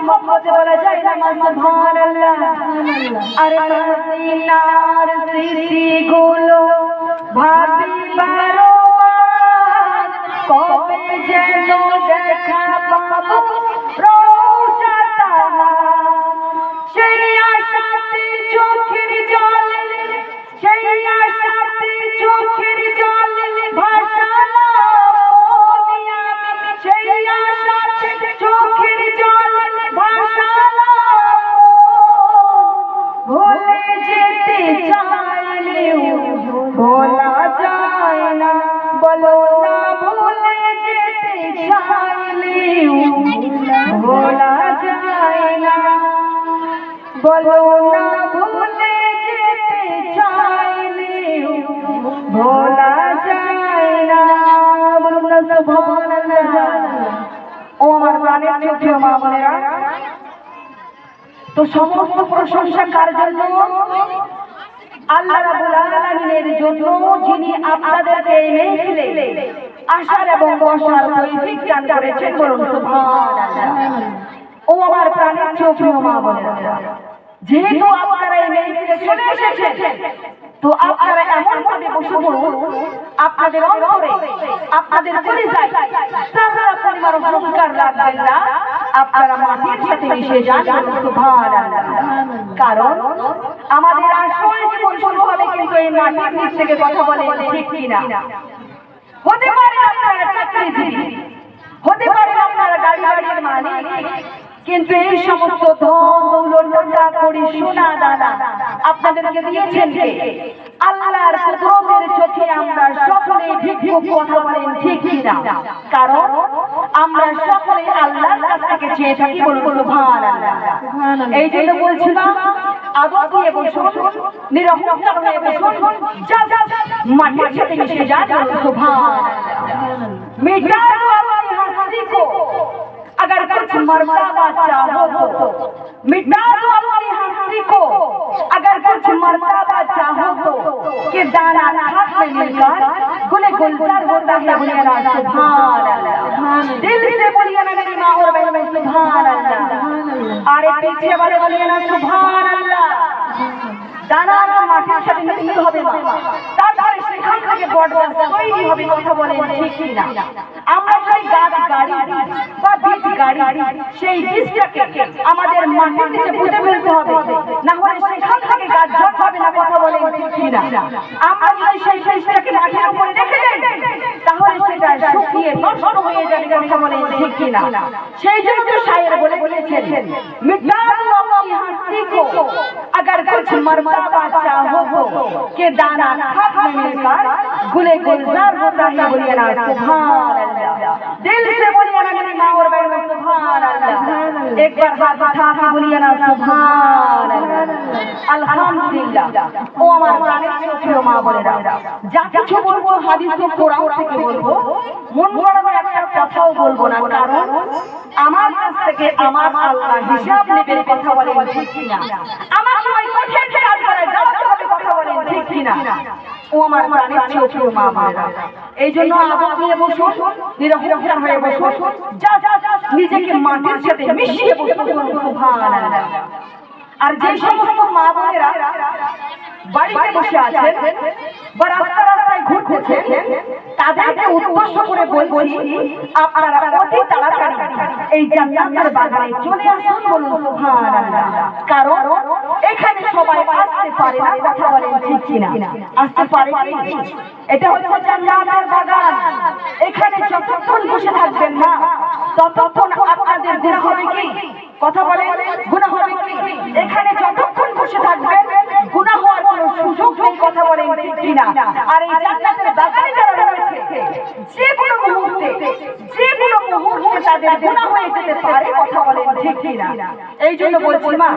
মোহাম্মদ বলা যায় না সুবহানাল্লাহ। আরে মদিনার স্মৃতিগুলো ভাবি বারবার, কবে যেন দেখা পাবো রওজাটা, সেই আশাতে চোখের জল, সেই আশাতে চোখের জল ভাসালাম আমি, সেই আশাতে চোখের জল ভাসালাম, ভুলে যেতে চাইলেও ভোলা যায় না, বলো না ভুলে যেতে চাইলেও ভোলা যায় না, বলো না ভুলে যেতে চাইলেও ভোলা যায় না। বলুন না সুবহানাল্লাহ। ও আমার প্রাণের প্রিয় মা বোনেরা, তো সমস্ত প্রশংসা কার জন্য? আল্লাহ রাব্বুল আলামিনের জন্য, যিনি আপনাদেরকে এই মেহফিলে আসার এবং বসার তৌফিক দান করেছেন। বলুন সুবহানাল্লাহ। ও আমার প্রাণের প্রিয় মা বোনেরা, যেহেতু আপনারা এই মেহফিলে চলে এসেছেন, তো আপনারা এমন ভাবে বসে পড়ুন, আপনাদের অন্তরে, আপনাদের কলিজায় সারা পরিবার অহংকার রাখবেন না, আপনারা মাটির সাথে মিশে যান। সুবহানাল্লাহ। কারণ আমাদের আসল জীবন শুরু হবে কিন্তু এই মাটির নিচ থেকে। কথা বলেন ঠিক কিনা? হতে পারে আপনারা চাকরিজীবী, হতে পারে আপনারা গাড়ির মালিক, কিন্তু এই সমস্ত ধন দৌলত করি সোনা দানা আপনাদেরকে দিয়েছেন কে? আল্লাহর কুদরতের চোখে আমরা সকলে ভিক্ষুক। কথা বলেন ঠিক কিনা? কারণ আমরা সকলে আল্লাহর কাছ থেকে চেয়ে থাকি। বলুন সুবহানাল্লাহ। এই জন্য বলছি না, আদর দিয়ে বসুন, নিরহংকার হয়ে বসুন, মাটির সাথে মিশে যান। সুবহানাল্লাহ। মিটা দো अपनी हस्ती को, अगर कुछ मर्तबा चाहो तो, मिटा दो अपनी हस्ती को, अगर कुछ मर्तबा चाहो तो, कि दाना खाक में मिलकर गुले गुलजार होता है। बोलिए ना सुबहानअल्लाह। दिल से बोलिए ना मेरी माँ और बहन में सुबहानअल्लाह। अरे पीछे वाले बोलिए ना सुबहानअल्लाह। दाना মাটির সাথে মিশতে হবে না, তারপরে সেখান থেকে বড় গাছ তৈরি হবে। কথা বলেন ঠিক কিনা? আমরা যদি গাছ গাড়ি বা বীজ গাড়ি, সেই বীজটাকে আমাদের মাটির নিচে পুঁতে ফেলতে হবে, না হলে সেখান থেকে গাছ জন্মাবে না। কথা বলেন ঠিক কিনা? আমরা যদি সেই বীজটাকে মাটির উপরে রেখে দেই, তাহলে সেটা শুকিয়ে নষ্ট হয়ে যাবে। কথা বলেন ঠিক কিনা? সেই জন্য তো শায়ের বলেছেন, মিটা দো अपनी हस्ती को, अगर कुछ मर्तबा चाहो तो, कि दाना खाक में मिलकर गुले गुलजार होता है। बोलिए ना सुबहानअल्लाह। दिल से बोलिए ना मेरी माँ और बहन सुबहानअल्लाह। एक बार हाथ उठा के बोलिए ना सुबहानअल्लाह। अल्हम्दुलिल्लाह। ও আমার প্রাণের প্রিয় মা বোনেরা, যা কিছু বলবো হাদিস ও কোরআন থেকে বলবো, মন গড়ানো একটা কথাও বলবো না। কারণ আমার কাছ থেকে আমার আল্লাহ হিসাব নেবেন। কথা বলেন ঠিক কিনা? আমাকে ওই কঠিন কাজ করে যাওয়াতে হবে। কথা বলেন ঠিক কিনা? ও আমার প্রাণের প্রিয় মা বোনেরা, এই জন্য আদর নিয়ে বসুন, নিরহংকার হয়ে বসুন, নিজেকে মাটির সাথে মিশিয়ে বসুন। সুবহানাল্লাহ। আর যে সমস্ত মা বোনেরা বাড়িতে বসে আছেন বা রাস্তায় ঘুরতেছেন, তাদেরকে উদ্দেশ্য করে বলছি, আপনারা অতি তাড়াতাড়ি এই জান্নাতের বাগানে চলে আসুন। বলুন সুবহানাল্লাহ। কারণ এখানে সবাই আসতে পারে না। কথা বলেন ঠিক কিনা? আসতে পারে কি? এটা হচ্ছে জান্নাতের বাগান। এখানে যতক্ষণ বসে থাকবেন না, ততক্ষণ আপনাদের গুনাহ হবে কি? কথা বলেন, গুনাহ হবে কি? এখানে যতক্ষণ বসে থাকবেন, গুনাহ হওয়ার কোনো সুযোগ নেই। কথা বলেন ঠিক কিনা? আর এই জান্নাতের বাগানে যারা রয়েছে, যে কোনো মুহূর্তে তাদের গুনাহ হয়ে যেতে পারে। কথা বলেন ঠিক কিনা? এই জন্য বলছি মা,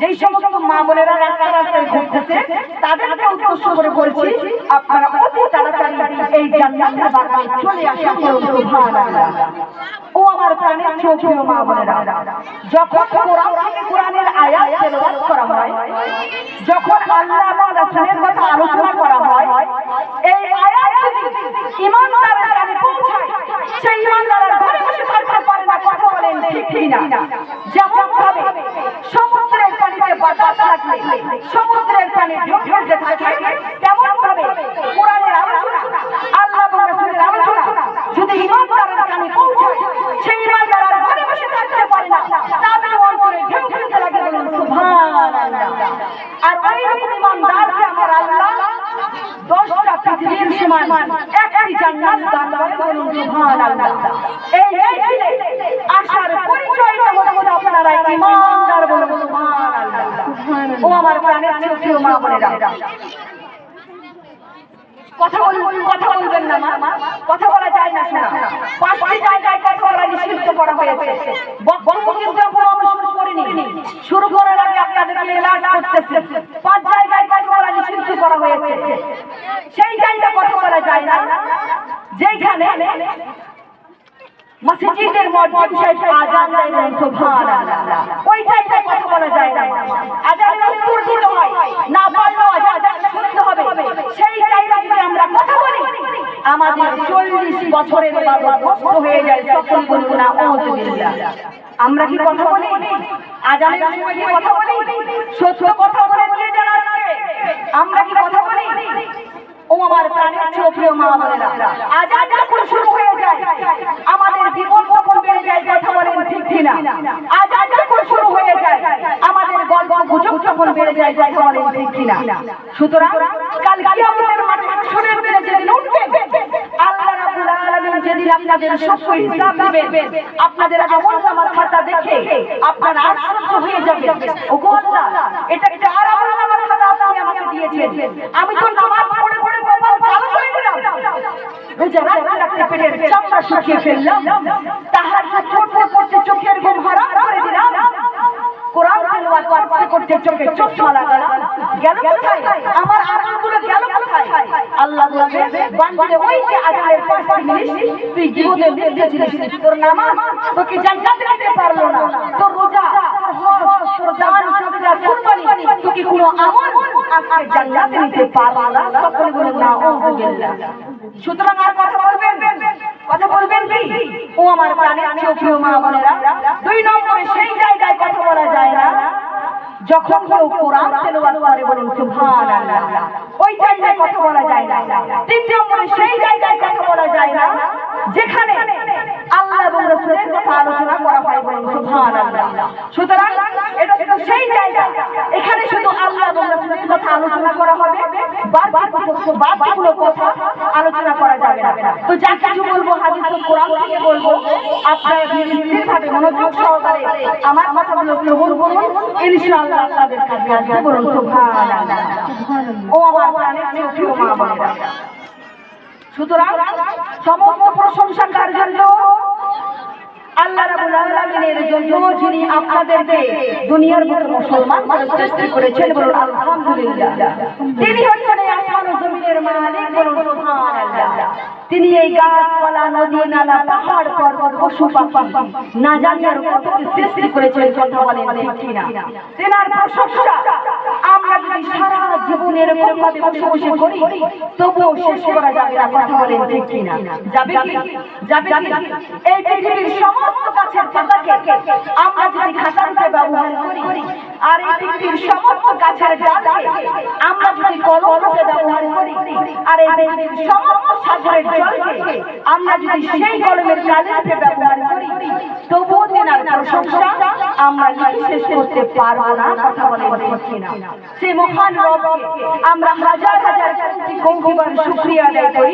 যেই সমস্ত মা বোনেরা রাস্তায় ঘুরতেছে, তাদেরকে উদ্দেশ্য করে বলছি, আপনারা অতি তাড়াতাড়ি এই জান্নাতের বাগানে চলে আসুন। সুবহানাল্লাহ। ও আমার প্রাণের প্রিয় মা বোনেরা, যখন কোরআনের আয়াত তেলাওয়াত করা হয়, যখন আল্লাহ এবং রাসূলের কথা আলোচনা করা হয়, এই আয়াত যদি ঈমানদারের কানে পৌঁছায়, সেই ঈমানদার ঘরে বসে থাকতে পারে না। কথা বলেন ঠিক কিনা? যেমন ভাবে সমুদ্রের পানিতে বাতাস লাগলে সমুদ্রের পানি ঢেউ খেলতে থাকে, তেমন ভাবে কোরআনের আলোচনা, আল্লাহ এবং রাসূলের আলোচনা যদি ঈমানদারের কানে পৌঁছায়, সেই ঈমানদার আর ঘরে বসে থাকতে পারে না, তাদের অন্তরে ঢেউ খেলতে লাগে। বলুন সুবহানাল্লাহ। আর ওই রকম ঈমানদারকে আমার আল্লাহ 10টা পৃথিবীর সমান একটি জান্নাত দান করে। বলুন সুবহানাল্লাহ। এই আশার পরিচয়টা হচ্ছে আপনারা ঈমানদার। বলুন সুবহানাল্লাহ। ও আমার প্রাণের প্রিয় মা বোনেরা, কথা বলবেন না মা, কথা বলা যায় না। শোনা 5টি জায়গায় কথা বলা নিষিদ্ধ করা হয়েছে। বক্তব্য কিন্তু এখনো আমি শুরু করিনি, শুরু করার আগে আপনাদেরকে এলান করতেছি 5 জায়গায় কথা বলা নিষিদ্ধ করা হয়েছে। সেই জায়গায় কথা বলা যায় না যেখানে মসজিদের মুয়াজ্জিন সাহেব আযান দেন, সুবহানাল্লাহ, ওই জায়গায় কথা বলা যায় না। আযানের উত্তর দিতে হয়, না পারলেও আযান শুনতে হবে। সেই জায়গায় যদি আমরা কথা বলি, আমাদের 40 বছরের ইবাদত নষ্ট হয়ে যায়। সকল বলুন আউযুবিল্লাহ। আমরা কি কথা বলি? আযানের সময় কি কথা বলি? সত্য কথা বলে দিয়ে যান আজকে। আমরা কি কথা বলি? ও আমার প্রাণের প্রিয় মা বোনেরা, আযান যখন শুরু হয়ে যায় আমাদের বিপদ তখন বেড়ে যায়। কথা বলেন ঠিক কিনা? আযান যখন শুরু হয়ে যায় আমাদের গল্প গুজব যখন বেড়ে যায়। কথা বলেন ঠিক কিনা? সুতরাং কাল কিয়ামতের মাঠে হাসরের দিনে যেদিন উঠবেন, আল্লাহ রাব্বুল আলামিন যেদিন আপনাদের সত্য হিসাব নেবেন, আপনাদের আমলনামার খাতা দেখে আপনারা আশ্চর্য হয়ে যাবেন। ওগো আল্লাহ, এটা কার আমলনামার খাতা আপনি আমাকে দিয়েছেন? আমি তো নামাজ পড়ে পড়ে কপাল ভালো করে দিলাম, রোজা রাখতে পেটের চামড়া শুকিয়ে ফেললাম, তাহাজ্জুদ পড়তে পড়তে চোখের ঘুম হারাম করে দিলাম, কোরআন তেলাওয়াত করতে করতে চোখে চশমা লাগালাম, গেল কোথায় আমার আমলগুলো? গেল কোথায়? আল্লাহ বলবে, বান্দা ওই যে আযানের 5 মিনিট তুই জীবনে দেখেছিস, তোর নামাজ তোকে জান্নাতে নিতে পারলো না, তোর রোজা, তোর হজ, তোর দান, সাদকা, কুরবানি তোকে কোনো আমল আজকে জান্নাতে নিতে পারলো না। সকলে বলুন নাউযুবিল্লাহ। সুতরাং আর কথা বলবেন কি? ও আমার প্রাণের প্রিয় মা বোনেরা, 2 নম্বরে সেই জায়গায় কথা বলা যায় না যখন কেউ কোরআন তেলাওয়াত করে। বলুন সুবহানাল্লাহ, ওই জায়গায় কথা বলা যায় না। 3 নম্বরে সেই জায়গায় কথা বলা যায় না যেখানে আল্লাহ এবং রাসূলের কথা আলোচনা করা হয়। বলুন সুবহানাল্লাহ। সুতরাং এটা শুধু সেই জায়গা, এখানে শুধু আল্লাহ এবং রাসূলের কথা আলোচনা করা হবে, বাকিগুলো কথা আলোচনা করা যাবে না। তো যা কিছু বলবো হাদিস ও কোরআন থেকে বলবো, আপনারা ধীরে মনোযোগ সহকারে আমার কথাগুলো শ্রবণ করুন, ইনশাআল্লাহ আপনাদের কাছে আসবে। বলুন সুবহানাল্লাহ। ও আমার প্রাণের প্রিয় মা বোনেরা, সুতরাং সমস্ত প্রশংসা কার জন্য? আল্লাহ রাব্বুল আলামিনের জন্য, যিনি আপনাদেরকে দুনিয়ার বুকে মুসলমান করে সৃষ্টি করেছেন। বলুন আলহামদুলিল্লাহ। তিনি হচ্ছেন এই আসমান ও জমিনের মালিক। বলুন সুবহানাল্লাহ। তিনি এই গাছপালা, নদী, নালা, পাহাড়, পর্বত, পশু পাখি না জানি আর কত কিছু সৃষ্টি করেছেন। কথা বলেন ঠিক কিনা? তেনার প্রশংসা আমরা যদি সারা জীবন এরকম ভাবে বসে বসে করি তবুও শেষ করা যাবে না। কথা বলেন ঠিক কিনা? যাবে কি? এই পৃথিবীর সমস্ত গাছের পাতাকে আমরা যদি খাতা রূপে ব্যবহার করি, আর এই পৃথিবীর সমস্ত গাছের ডালকে আমরা যদি কলম রূপে ব্যবহার করি, আর এই পৃথিবীর সমস্ত সাগরের জলকে আমরা যদি সেই কলমের কালি রূপে ব্যবহার করি, তবুও তেনার প্রশংসা আমরা লিখে শেষ করতে পারবো না। কথা বলেন ঠিক কিনা? সেই মহান রবকে আমরা হাজার হাজার কোটিবার শুকরিয়া আদায় করি।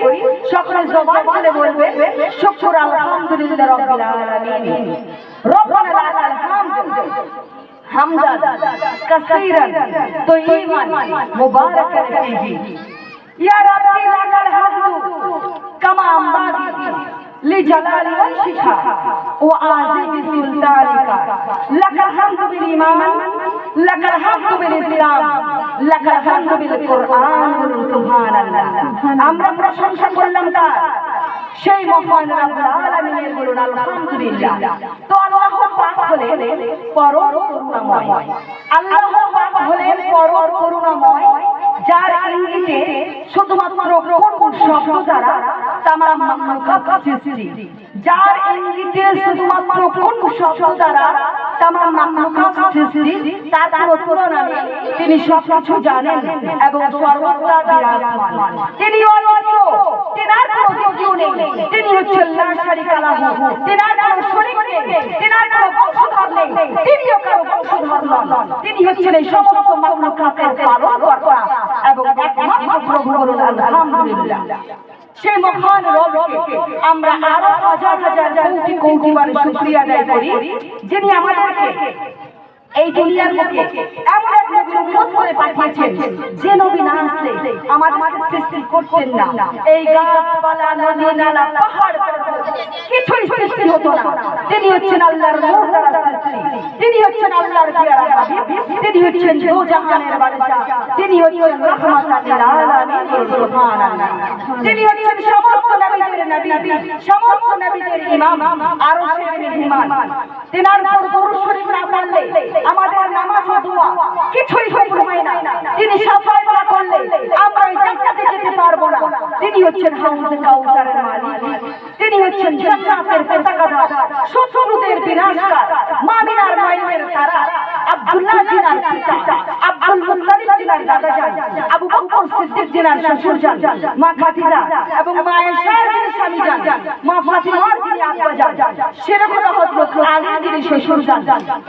সকলে জবান খুলে বলবে, শুকর আলহামদুলিল্লাহ রাব্বিল আলামিন, রব্বানা লাকাল হামদ হামদান কাসীরান তাইয়িবান মুবারাকান ফীহি, ইয়া রাব্বি লাকাল হামদু কামা আম্বাতি লিজালালি ওয়াশিখা ওয়া আযিমি সুলতানিকা, লাকাল হামদু বিল ঈমান, লাকাল হামদু বিল ইসলাম, লাকাল হামদু বিল কুরআন। সুবহানাল্লাহ। আমরা প্রশংসা করলাম তার, সেই মহান রব্বুল আলামিনের। বলুন আলহামদুলিল্লাহ। তো আল্লাহ পাক হলেন পরম করুণাময়। আল্লাহ পাক হলেন পরম করুণাময়, যার ইঙ্গিতে শুধুমাত্র কোন শব্দ দ্বারা তামাম মাখলুকাত সৃষ্টি, যার ইঙ্গিতে শুধুমাত্র কোন শব্দ দ্বারা তামাম মাখলুকাত সৃষ্টি, তার কোনো তুলনা নেই। তিনি সবকিছু জানেন এবং সর্বত্র বিরাজমান। তিনি অদ্বিতীয়, তিনার কোনো দ্বিতীয় নেই। তিনি হচ্ছেন লা শারীকা লাহু, তিনার কোনো শরীক নেই, তিনার কোনো বংশধর নেই, তিনিও কারো বংশধর নন। তিনি হচ্ছেন এই সমস্ত মাখলুকাতের পালনকর্তা এবং একমাত্র প্রভু। বলুন আলহামদুলিল্লাহ। সেই মহান রবকে আমরা আরো হাজার হাজার কোটি কোটি বার শুকরিয়া আদায় করি, যিনি আমাদেরকে এই দুনিয়ার মধ্যে এমন এক নবী উম্মত করে পাঠিয়েছেন, যে নবী না আসলে আমাদের সৃষ্টি করতেন না। এই গাছপালা, নদী নালা, পাহাড় কিছুই সৃষ্টি হতো না। তিনি হচ্ছেন আল্লাহর নূর দ্বারা সৃষ্টি, তিনি হচ্ছেন আল্লাহর প্যারা হাবিব, তিনি হচ্ছেন দো জাহানের বাদশা, তিনি হচ্ছেন রাহমাতাল লিল আলামিন। সুবহানাল্লাহ। তিনি হচ্ছেন সমস্ত নবীদের নবী, সমস্ত নবীদের ইমাম, আরশের মেহমান। তিনার উপর দরুদ শরীফ না পড়লে আমাদের নামাজ ও দোয়া কিছুই কবুল হয় না। তিনি সাফাই না করলে আমরা জান্নাতে যেতে পারবো না। তিনি হচ্ছেন হাউজে কাউসারের মালিক, তিনি হচ্ছেন জান্নাতের পতাকাধার, শত্রুদের বিনাশকার, মামিনার মাইনের তারা, আব্দুল্লাহ জিনার পিতা, আব্দুল মুত্তালিব জিনার দাদাজান, আবু বকর সিদ্দিক জিনার শ্বশুরজান, মা খাদিজা এবং মা আয়েশার যিনি স্বামীজান, মা ফাতিমার যিনি আব্বাজান, সেরকম হযরত আলী যিনি শ্বশুরজান,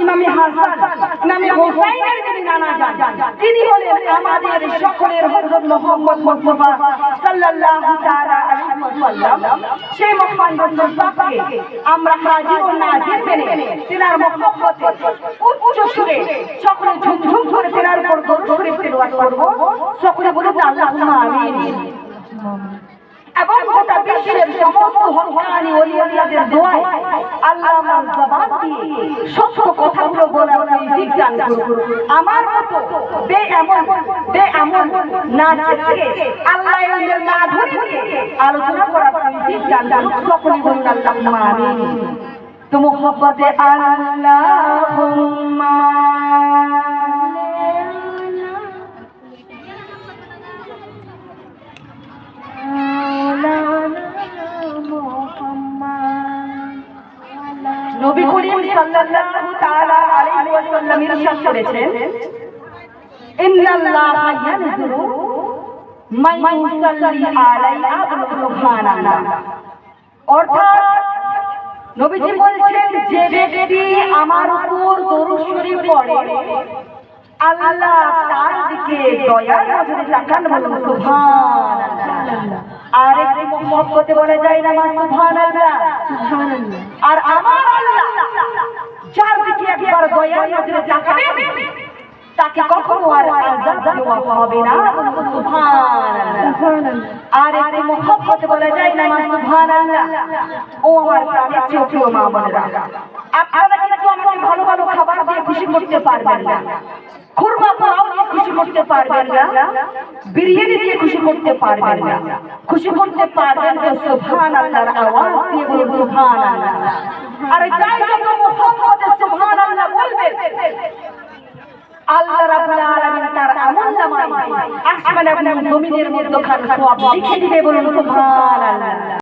ইমাম হাসান, ইমাম হুসাইনের যিনি নানাজান, তিনি হলেন আমাদের সকলের হযরত মুহাম্মদ মুস্তাফা সাল্লাল্লাহু তাআলা আলাইহি ওয়াসাল্লাম। সেই মহান রাসূল পাককে আমরা হাজির ও নাজির পেনে তিনার মহব্বতে উচ্চ সুরে সকলে ঝুমঝুম করে তিনার উপর দরুদ শরীফ তেলাওয়াত করব। সকলে বলুন আল্লাহুম্মা আমিন। এবং গোটা বিশ্বের সমস্ত হক্কানি ওলিয়াদের দোয়ায় আল্লাহ আমার জবান দিয়ে সত্য কথাগুলো বলার তৌফিক দান করুন। আমার মতো বেএমন না চিনতে আল্লাহ এর না ধরে আলোচনা করার তৌফিক দান করুন। সকলে বলুন আল্লাহুম্মা আমিন। তো মুহাব্বতে আল্লাহুম্মা নবী করিম সাল্লাল্লাহু তাআলা আলাইহি ওয়াসাল্লাম ইরশাদ করেছেন, ইন্নাল্লাহা ইয়ানজুরু মান ইউসাল্লি আলাইহি সুবহানাল্লাহ। অর্থাৎ নবীজি বলছেন, যে ব্যক্তি আমার উপর দরুদ শরীফ পড়ে আল্লাহ তার দিকে দয়ার নজরে তাকান। বলুন সুবহানাল্লাহ। আর একটু মুহাব্বতে বলা যায় না সুবহানাল্লাহ, সুবহানাল্লাহ। আর আমার আল্লাহ যার দিকে একবার দয়ার নজরে তাকাবে তাকে কখনো আর আযাব দেওয়া হবে না। সুবহানাল্লাহ, সুবহানাল্লাহ। আর একটু মুহাব্বতে বলা যায় না সুবহানাল্লাহ। ও আমার প্রাণের ছোট মা বোনেরা, আপনারা কিন্তু আমাকে ভালো ভালো খাবার দিয়ে খুশি করতে পারবেন না, খুরমা পোলাও দিয়ে খুশি করতে পারবেন না, বিরিয়ানি দিয়ে খুশি করতে পারবেন না। খুশি করতে পারবেন তো সুবহানাল্লাহর আওয়াজ দিয়ে বলুন সুবহানাল্লাহ। আর যাই যত মুহাম্মদে সুবহানাল্লাহ বলবেন, আল্লাহ রাব্বুল আলামিন তার আমলনামায় আসমান এবং জমিনের মধ্যখানে সওয়াব লিখে দিবে। বলুন সুবহানাল্লাহ।